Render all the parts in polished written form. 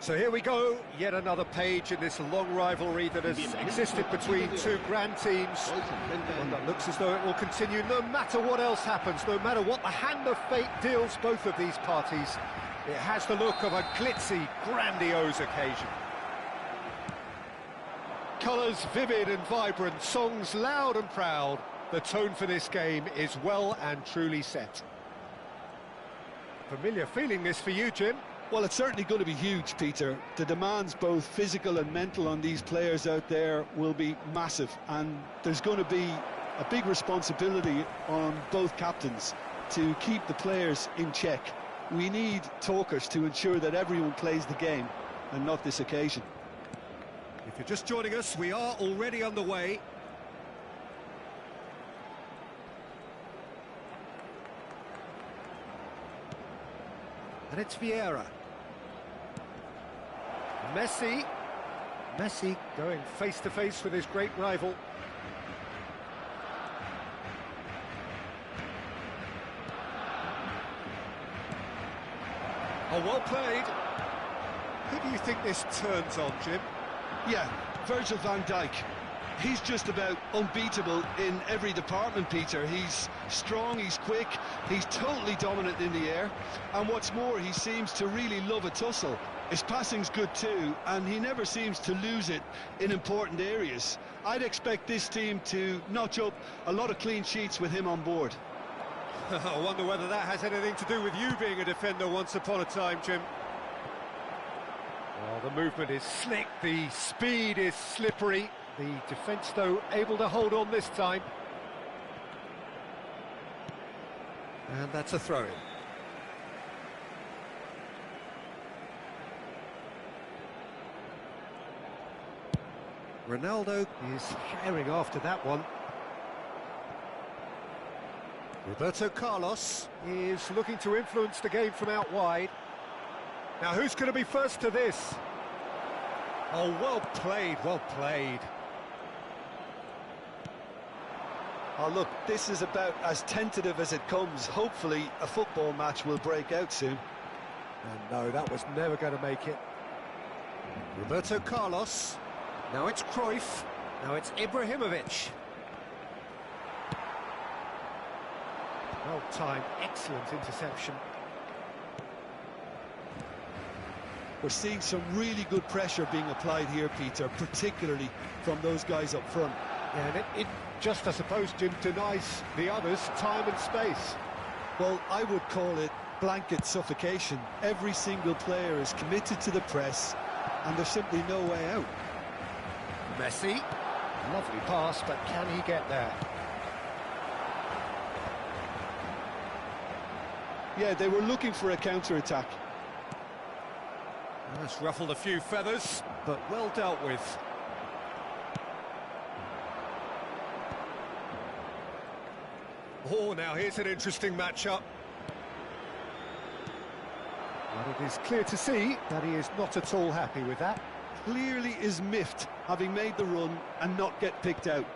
So here we go, yet another page in this long rivalry that has existed between two grand teams. One that looks as though it will continue no matter what else happens, no matter what the hand of fate deals both of these parties. It has the look of a glitzy, grandiose occasion. Colours vivid and vibrant, songs loud and proud. The tone for this game is well and truly set. Familiar feeling this for you, Jim? Well, it's certainly going to be huge, Peter. The demands, both physical and mental, on these players out there will be massive, and there's going to be a big responsibility on both captains to keep the players in check. We need talkers to ensure that everyone plays the game, and not this occasion. If you're just joining us, we are already underway. And it's Vieira. Messi going face-to-face with his great rival. Oh, well played. Who do you think this turns on, Jim? Yeah, Virgil van Dijk. He's just about unbeatable in every department, Peter. He's strong, he's quick, he's totally dominant in the air, and what's more, he seems to really love a tussle. His passing's good too, and he never seems to lose it in important areas. I'd expect this team to notch up a lot of clean sheets with him on board. I wonder whether that has anything to do with you being a defender once upon a time, Jim. Well, the movement is slick, the speed is slippery. The defence, though, able to hold on this time. And that's a throw-in. Ronaldo is firing after that one. Roberto Carlos is looking to influence the game from out wide. Now, who's going to be first to this? Oh, well played, well played. Oh, look, this is about as tentative as it comes. Hopefully, a football match will break out soon. And no, that was never going to make it. Roberto Carlos. Now it's Cruyff. Now it's Ibrahimovic. Well timed, excellent interception. We're seeing some really good pressure being applied here, Peter, particularly from those guys up front. Yeah, and it just, I suppose, Jim, denies the others time and space. Well, I would call it blanket suffocation. Every single player is committed to the press, and there's simply no way out. Messi, lovely pass, but can he get there? Yeah, they were looking for a counter-attack. That's ruffled a few feathers, but well dealt with. Oh, now here's an interesting matchup. But it is clear to see that he is not at all happy with that. Clearly is miffed, having made the run and not get picked out.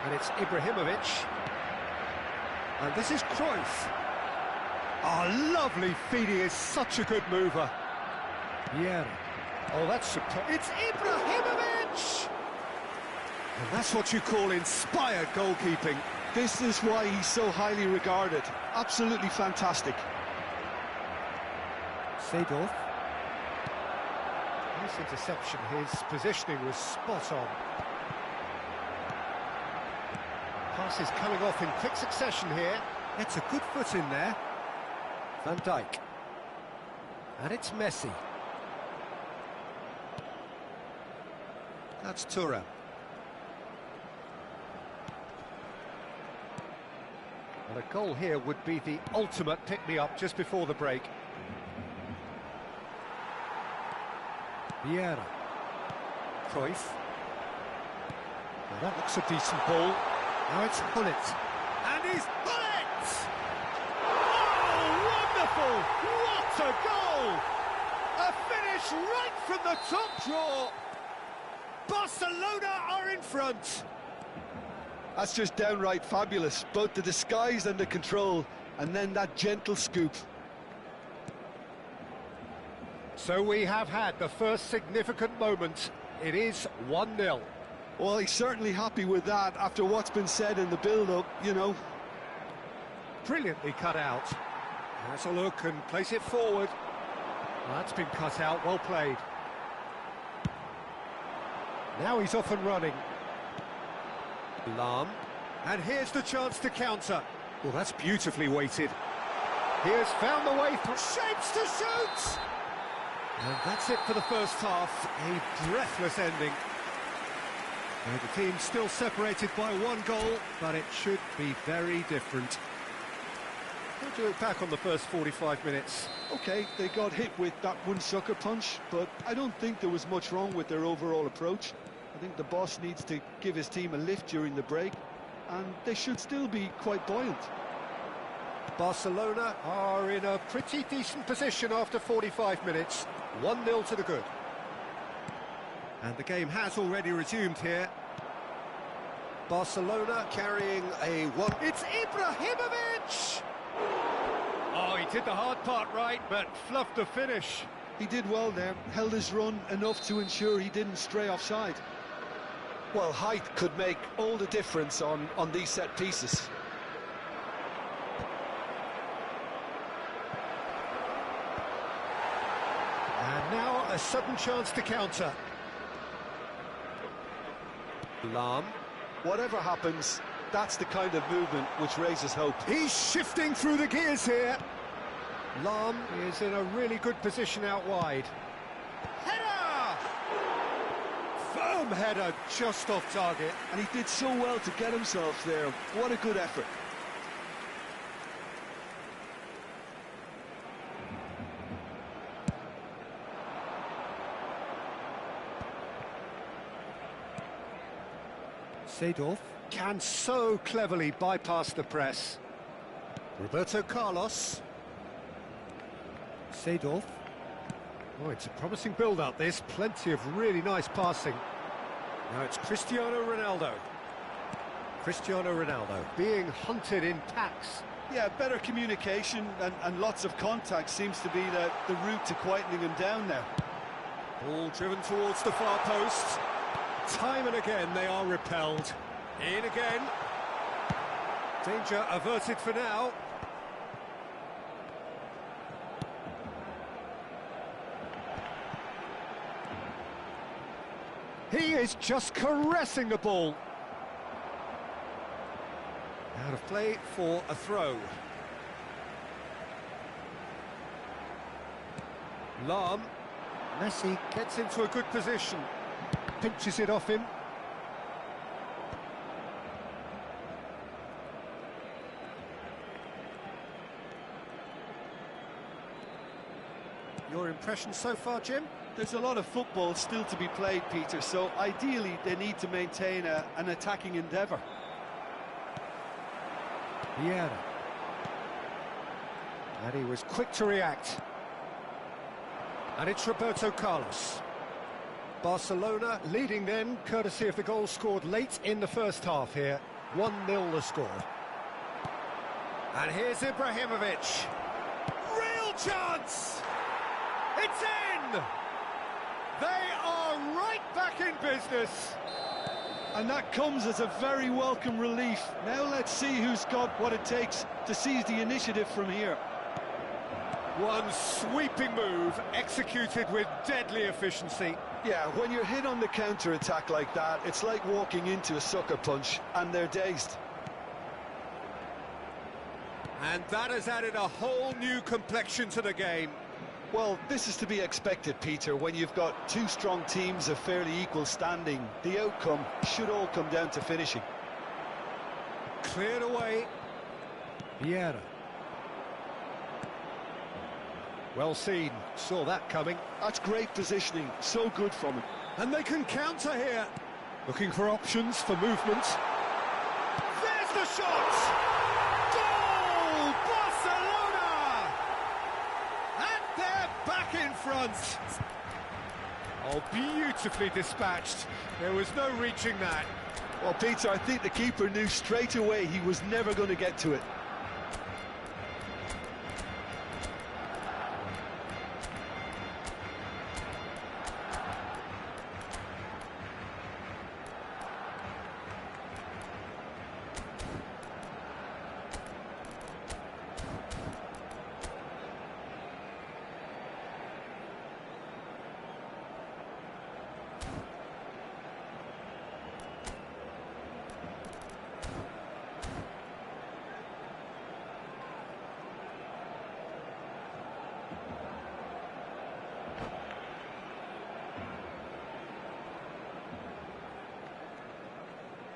And it's Ibrahimovic. And this is Cruyff. Oh, lovely feed, he is such a good mover. Yeah. Oh, that's superb. It's Ibrahimovic! And that's what you call inspired goalkeeping. This is why he's so highly regarded. Absolutely fantastic. Seedorf. Nice interception, his positioning was spot on. Pass is coming off in quick succession here. It's a good foot in there. Van Dijk. And it's Messi. That's Thuram. And a goal here would be the ultimate pick-me-up just before the break. Vieira. Cruyff. Now that looks a decent ball. Now it's Hullet. And he's Hullet! Oh, wonderful! What a goal! A finish right from the top draw. Barcelona are in front. That's just downright fabulous. Both the disguise and the control, and then that gentle scoop. So we have had the first significant moment. It is 1-0. Well, he's certainly happy with that after what's been said in the build-up, you know. Brilliantly cut out. Has a look and place it forward. Well, that's been cut out, well played. Now he's off and running. Lahm. And here's the chance to counter. Well, that's beautifully weighted. He has found the way through. Shapes to shoot! And that's it for the first half. A breathless ending. Now the team's still separated by 1 goal, but it should be very different. How do you look back on the first 45 minutes? OK, they got hit with that one sucker punch, but I don't think there was much wrong with their overall approach. I think the boss needs to give his team a lift during the break, and they should still be quite buoyant. Barcelona are in a pretty decent position after 45 minutes. 1-0 to the good. And the game has already resumed here. Barcelona carrying a one. It's Ibrahimovic! Oh, he did the hard part right, but fluffed the finish. He did well there, held his run enough to ensure he didn't stray offside. Well, height could make all the difference on these set pieces. And now a sudden chance to counter. Lahm. Whatever happens, that's the kind of movement which raises hope. He's shifting through the gears here. Lahm is in a really good position out wide. Header! Firm header, just off target. And he did so well to get himself there. What a good effort. Seedorf can so cleverly bypass the press. Roberto Carlos. Seedorf. Oh, it's a promising build-up, this. Plenty of really nice passing. Now it's Cristiano Ronaldo. Cristiano Ronaldo being hunted in packs. Yeah, better communication and lots of contact seems to be the route to quietening him down now. Ball driven towards the far post. Time and again they are repelled. In again. Danger averted for now. He is just caressing the ball. Out of play for a throw. Lahm. Messi gets into a good position. Pinches it off him. Your impression so far, Jim? There's a lot of football still to be played, Peter, so ideally they need to maintain an attacking endeavour. Yeah. And he was quick to react. And it's Roberto Carlos. Barcelona leading then, courtesy of the goal scored late in the first half here. 1-0 the score. And here's Ibrahimovic. Real chance! It's in! They are right back in business. And that comes as a very welcome relief. Now let's see who's got what it takes to seize the initiative from here. One sweeping move, executed with deadly efficiency. Yeah, when you're hit on the counter-attack like that, it's like walking into a sucker punch, and they're dazed. And that has added a whole new complexion to the game. Well, this is to be expected, Peter, when you've got two strong teams of fairly equal standing. The outcome should all come down to finishing. Cleared away. Vieira. Well seen, saw that coming. That's great positioning, so good from him. And they can counter here. Looking for options for movement. There's the shot! Goal! Barcelona! And they're back in front. Oh, beautifully dispatched. There was no reaching that. Well, Peter, I think the keeper knew straight away he was never going to get to it.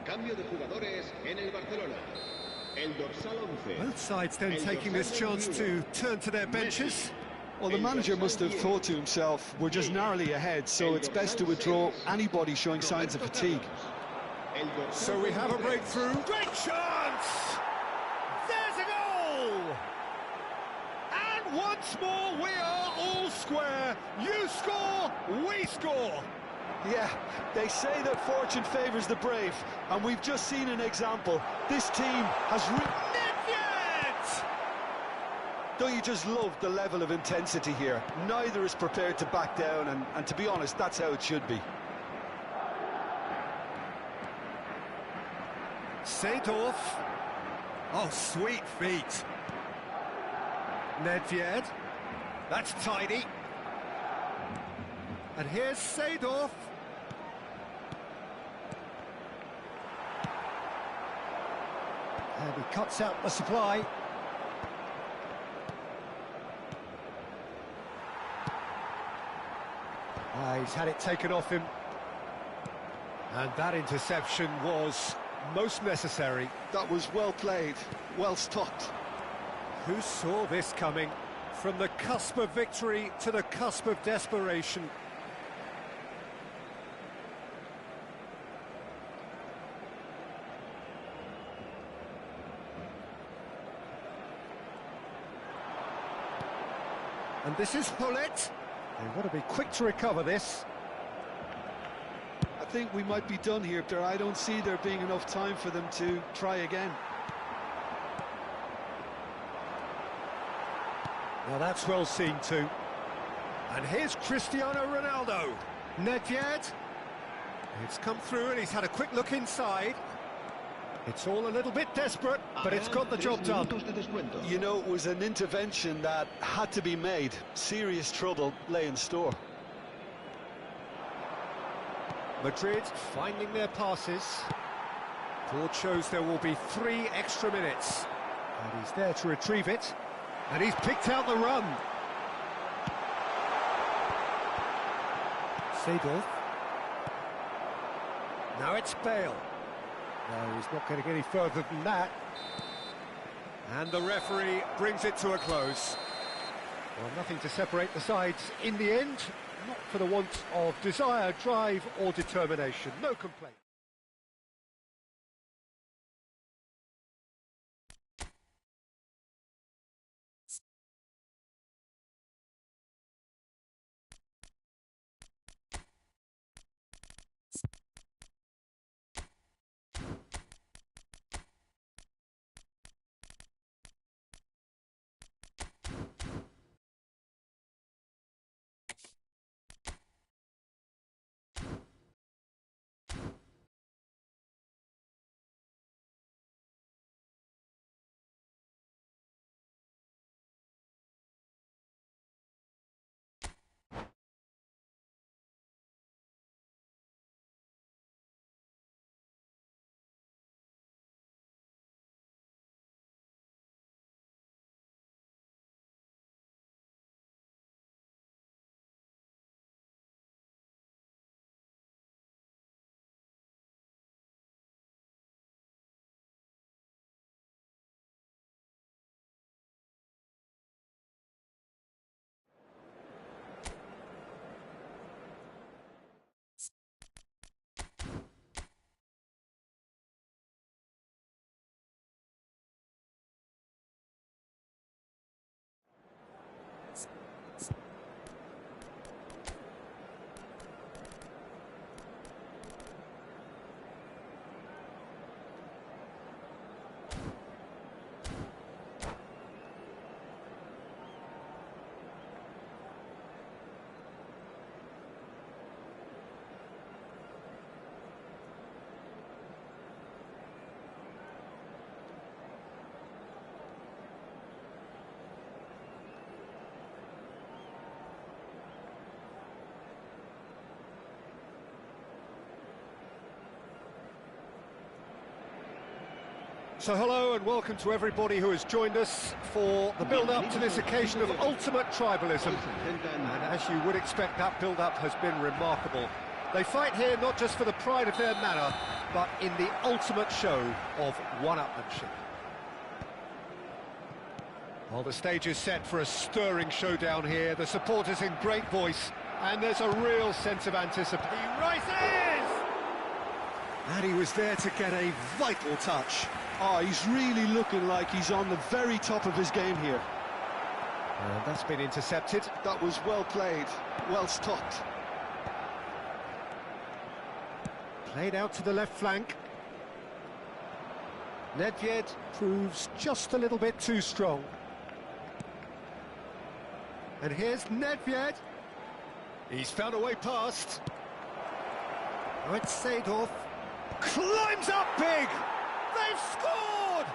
Cambio de jugadores en el Barcelona. El dorsal 11. Both sides then taking this chance to turn to their benches. Well, the manager must have thought to himself, we're just narrowly ahead, so it's best to withdraw anybody showing signs of fatigue. So we have a breakthrough. Great chance! There's a goal! And once more we are all square. You score, we score. Yeah, they say that fortune favours the brave, and we've just seen an example. This team has... Nedved! Don't you just love the level of intensity here? Neither is prepared to back down, and to be honest, that's how it should be. Seedorf. Oh, sweet feet. Nedved. That's tidy. And here's Seedorf. And he cuts out the supply. He's had it taken off him. And that interception was most necessary. That was well played, well stopped. Who saw this coming? From the cusp of victory to the cusp of desperation. And this is Hullet. They've got to be quick to recover this. I think we might be done here, Peter. I don't see there being enough time for them to try again. Well, that's well seen too. And here's Cristiano Ronaldo. Nedved. It's come through and he's had a quick look inside. It's all a little bit desperate, but it's got the job done. You know, it was an intervention that had to be made. Serious trouble lay in store. Madrid finding their passes. Board shows there will be 3 extra minutes. And he's there to retrieve it. And he's picked out the run. Seedorf. Now it's Bale. No, he's not getting any further than that. And the referee brings it to a close. Well, nothing to separate the sides in the end. Not for the want of desire, drive or determination. No complaint. So hello and welcome to everybody who has joined us for the build-up to this occasion of ultimate tribalism. And as you would expect, that build-up has been remarkable. They fight here not just for the pride of their manor, but in the ultimate show of one-upmanship. Well, the stage is set for a stirring showdown here. The supporters in great voice, and there's a real sense of anticipation. He rises! And he was there to get a vital touch. Oh, he's really looking like he's on the very top of his game here. And that's been intercepted. That was well played, well stopped. Played out to the left flank. Nedved proves just a little bit too strong. And here's Nedved. He's found a way past. Now it's Seedorf. Climbs up big! They've scored!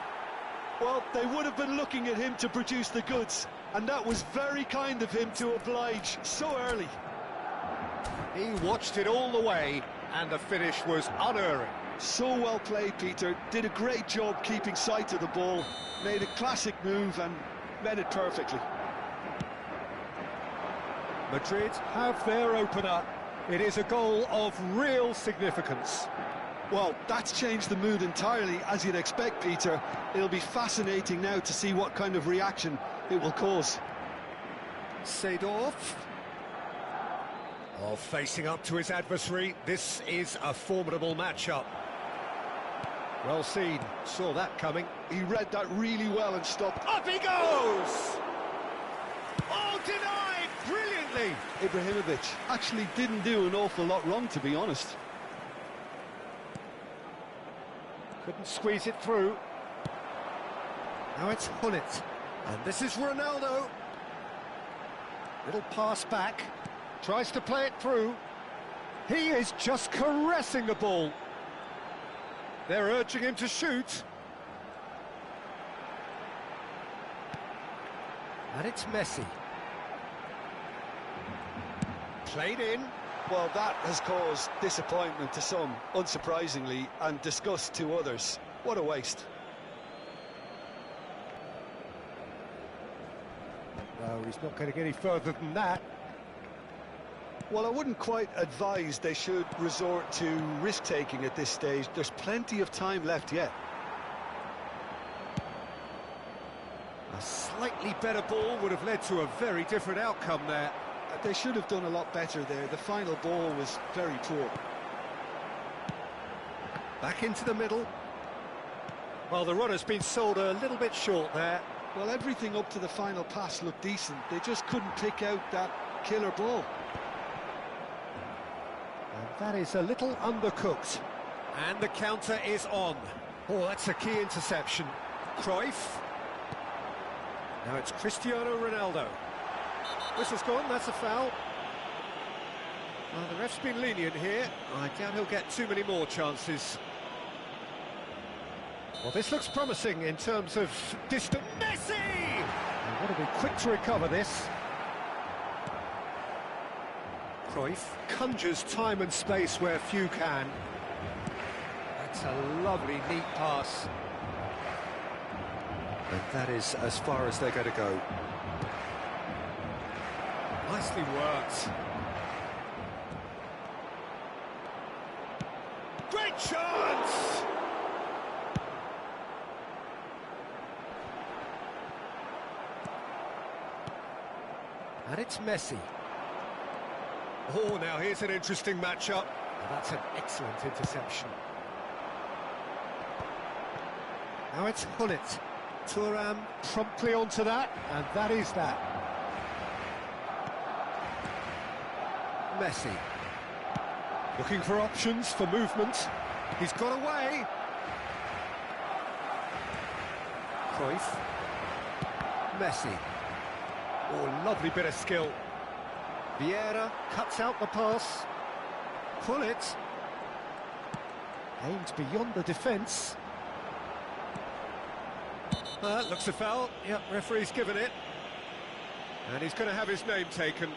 Well, they would have been looking at him to produce the goods, and that was very kind of him to oblige so early. He watched it all the way, and the finish was unerring. So well played, Peter. Did a great job keeping sight of the ball, made a classic move and met it perfectly. Madrid have their opener. It is a goal of real significance. Well, that's changed the mood entirely, as you'd expect, Peter. It'll be fascinating now to see what kind of reaction it will cause. Seedorf. Oh, facing up to his adversary. This is a formidable matchup. Well seen. Saw that coming. He read that really well and stopped. Up he goes! Oh, denied! Brilliantly! Ibrahimovic actually didn't do an awful lot wrong, to be honest. Couldn't squeeze it through. Now it's Hullet. And this is Ronaldo. Little pass back. Tries to play it through. He is just caressing the ball. They're urging him to shoot. And it's Messi. Played in. Well, that has caused disappointment to some, unsurprisingly, and disgust to others. What a waste. No, he's not going to get any further than that. Well, I wouldn't quite advise they should resort to risk-taking at this stage. There's plenty of time left yet. A slightly better ball would have led to a very different outcome there. They should have done a lot better there. The final ball was very poor. Back into the middle. Well, the runner's been sold a little bit short there. Well, everything up to the final pass looked decent. They just couldn't pick out that killer ball. And that is a little undercooked. And the counter is on. Oh, that's a key interception. Cruyff. Now it's Cristiano Ronaldo. Whistle's gone, that's a foul. Well, the ref's been lenient here. I doubt he'll get too many more chances. Well, this looks promising in terms of distant. Messi! And want to be quick to recover this. Cruyff conjures time and space where few can. That's a lovely, neat pass. And that is as far as they're going to go. Nicely worked. Great chance! And it's Messi. Oh, now here's an interesting matchup. And that's an excellent interception. Now it's Hullet. Thuram promptly onto that, and that is that. Messi. Looking for options for movement. He's got away. Cruyff. Messi. Oh, lovely bit of skill. Vieira cuts out the pass. Hullet. Aimed beyond the defence. Looks a foul. Yep, referee's given it. And he's going to have his name taken.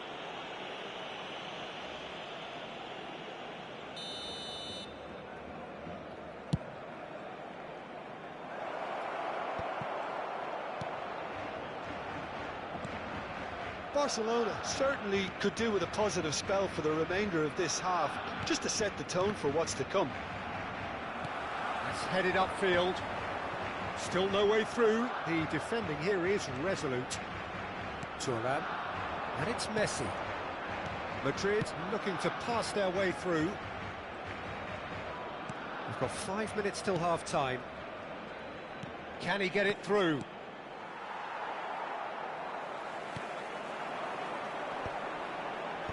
Barcelona certainly could do with a positive spell for the remainder of this half, just to set the tone for what's to come. It's headed upfield. Still no way through. The defending here is resolute. Thuram. And it's Messi. Madrid looking to pass their way through. We've got 5 minutes till half-time. Can he get it through?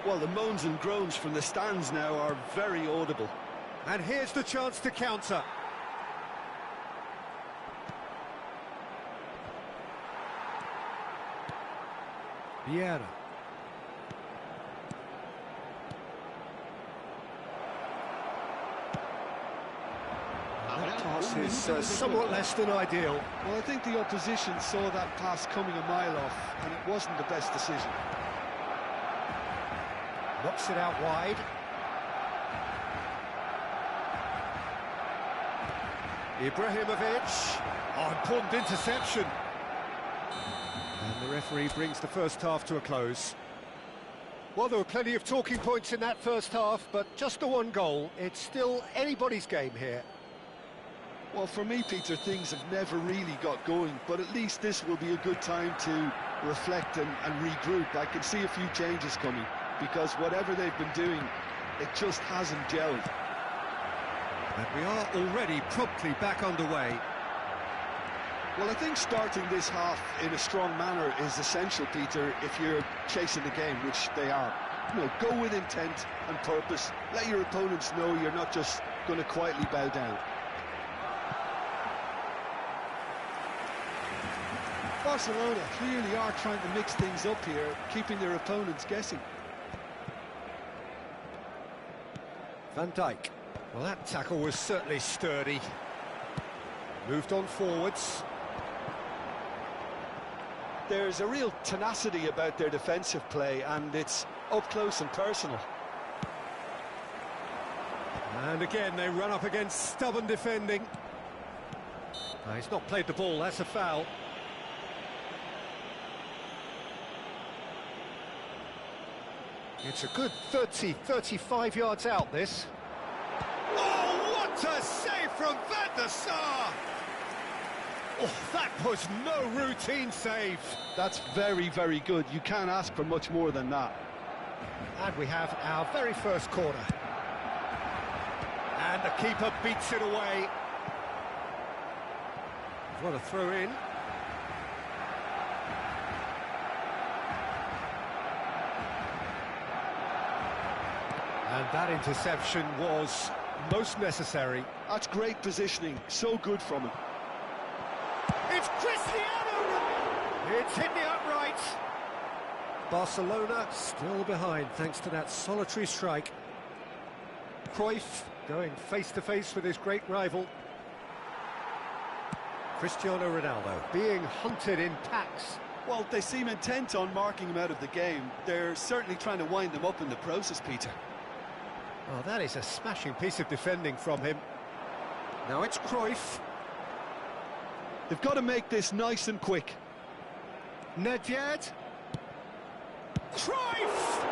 Well, the moans and groans from the stands now are very audible. And here's the chance to counter. Vieira. That pass is somewhat less than ideal. Well, I think the opposition saw that pass coming a mile off, and it wasn't the best decision. Knocks it out wide. Ibrahimovic. Oh, important interception. And the referee brings the first half to a close. Well, there were plenty of talking points in that first half, but just the one goal. It's still anybody's game here. Well, for me, Peter, things have never really got going, but at least this will be a good time to reflect and regroup. I can see a few changes coming, because whatever they've been doing, it just hasn't gelled. And we are already promptly back underway. Well, I think starting this half in a strong manner is essential, Peter, if you're chasing the game, which they are. You know, go with intent and purpose. Let your opponents know you're not just going to quietly bow down. Barcelona clearly are trying to mix things up here, keeping their opponents guessing. Van Dijk. Well, that tackle was certainly sturdy. Moved on forwards. There's a real tenacity about their defensive play, and it's up close and personal. And again, they run up against stubborn defending. He's not played the ball, that's a foul. It's a good 30, 35 yards out, this. Oh, what a save from Van der Sar! Oh, that was no routine save. That's very, very good. You can't ask for much more than that. And we have our very first corner. And the keeper beats it away. What a throw in. And that interception was most necessary. That's great positioning, so good from him. It's Cristiano! It's hit the upright. Barcelona still behind thanks to that solitary strike. Cruyff going face-to-face with his great rival. Cristiano Ronaldo being hunted in packs. Well, they seem intent on marking him out of the game. They're certainly trying to wind him up in the process, Peter. Oh, that is a smashing piece of defending from him. Now it's Cruyff. They've got to make this nice and quick. Nedved. Cruyff!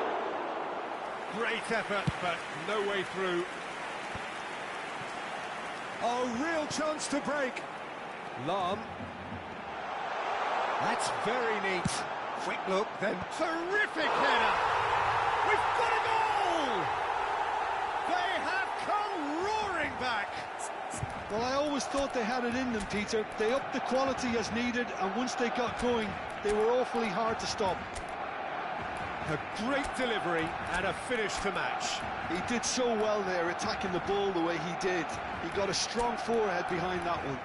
Great effort, but no way through. Oh, real chance to break. Lahm. That's very neat. Quick look, then terrific header. We've got a goal! They have come roaring back. Well, I always thought they had it in them, Peter. They upped the quality as needed, and once they got going, they were awfully hard to stop. A great delivery and a finish to match. He did so well there, attacking the ball the way he did. He got a strong forehead behind that one.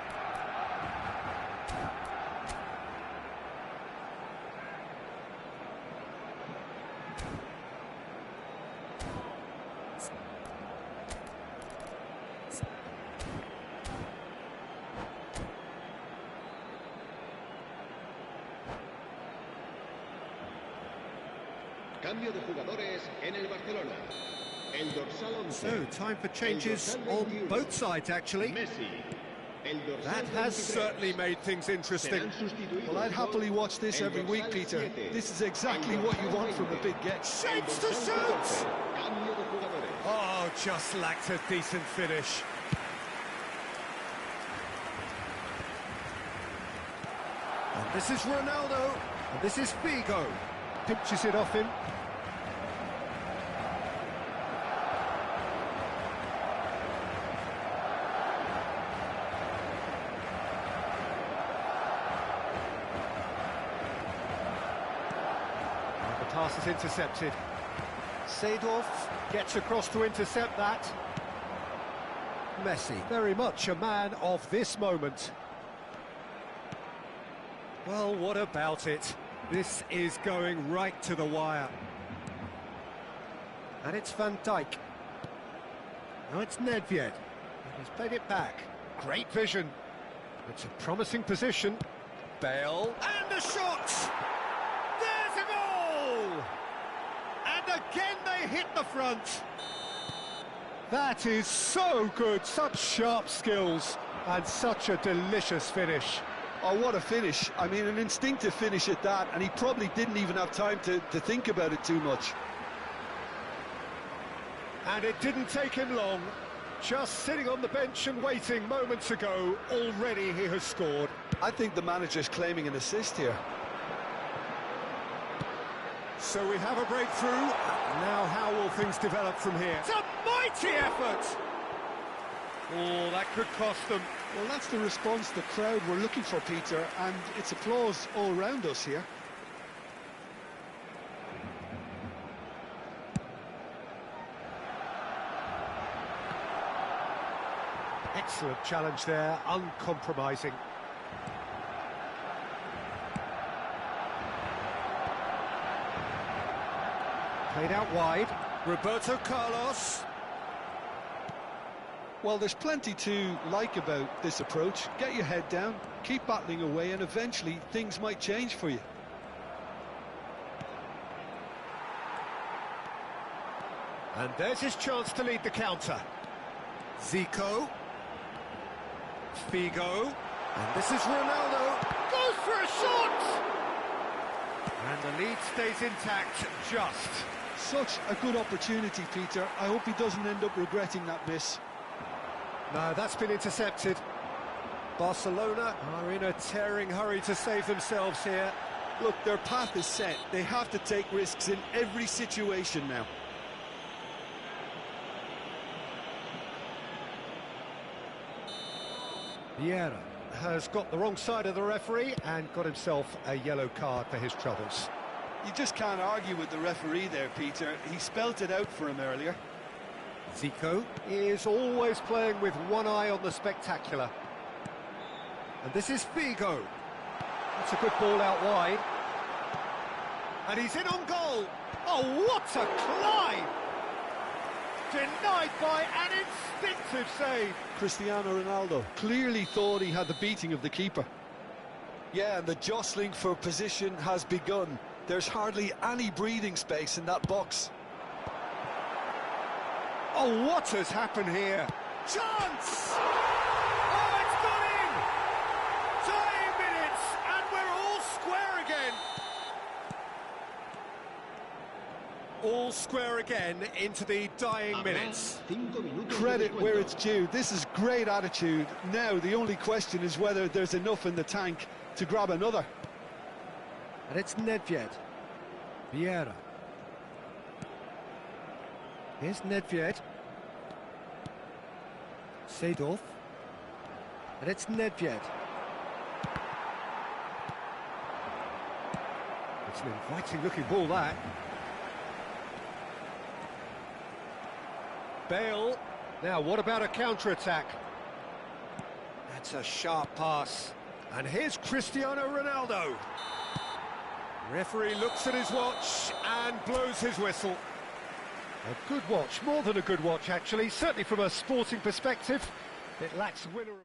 Cambio de jugadores en el Barcelona. El dorsal 11. So, time for changes on both sides, actually. Messi. El dorsal That has 23. certainly made things interesting. Serán sustituidos Well, I'd happily watch this el every week, dorsal Peter. 7. This is exactly what you want from a big get. Shapes to El dorsal shoot! 14. Cambio de jugadores. Oh, just lacked a decent finish. This is Ronaldo, and this is Figo. Pinches it off him. And the pass is intercepted. Seedorf gets across to intercept that. Messi, very much a man of this moment. Well, what about it? This is going right to the wire. And it's Van Dijk. Now it's Nedved. And he's played it back. Great vision. It's a promising position. Bale. And a shot! There's a goal! And again they hit the front. That is so good. Such sharp skills. And such a delicious finish. Oh, what a finish. I mean, an instinctive finish at that, and he probably didn't even have time to think about it too much. And it didn't take him long. Just sitting on the bench and waiting moments ago, already he has scored. I think the manager's claiming an assist here. So we have a breakthrough. Now how will things develop from here? It's a mighty effort! Oh, that could cost them. Well, that's the response the crowd were looking for, Peter, and it's applause all round us here. Excellent challenge there, uncompromising. Played out wide. Roberto Carlos. Well, there's plenty to like about this approach. Get your head down, keep battling away, and eventually things might change for you. And there's his chance to lead the counter. Zico. Figo. And this is Ronaldo. Goes for a shot! And the lead stays intact, just. Such a good opportunity, Peter. I hope he doesn't end up regretting that miss. No, that's been intercepted. Barcelona are in a tearing hurry to save themselves here. Look, their path is set. They have to take risks in every situation now. Vieira has got the wrong side of the referee and got himself a yellow card for his troubles. You just can't argue with the referee there, Peter. He spelt it out for him earlier. Zico is always playing with one eye on the spectacular. And this is Figo. That's a good ball out wide. And he's in on goal. Oh, what a climb! Denied by an instinctive save. Cristiano Ronaldo clearly thought he had the beating of the keeper. Yeah, and the jostling for position has begun. There's hardly any breathing space in that box. Oh, what has happened here? Chance! Oh, it's gone in! Dying minutes, and we're all square again. All square again into the dying minutes. Credit where it's due. This is great attitude. Now, the only question is whether there's enough in the tank to grab another. And it's Nedved. Vieira. Here's Nedved. Seedorf. And it's Nedved. It's an inviting looking ball, that. Bale. Now, what about a counter-attack? That's a sharp pass. And here's Cristiano Ronaldo. Referee looks at his watch and blows his whistle. A good watch, more than a good watch actually, certainly from a sporting perspective. It lacks winner.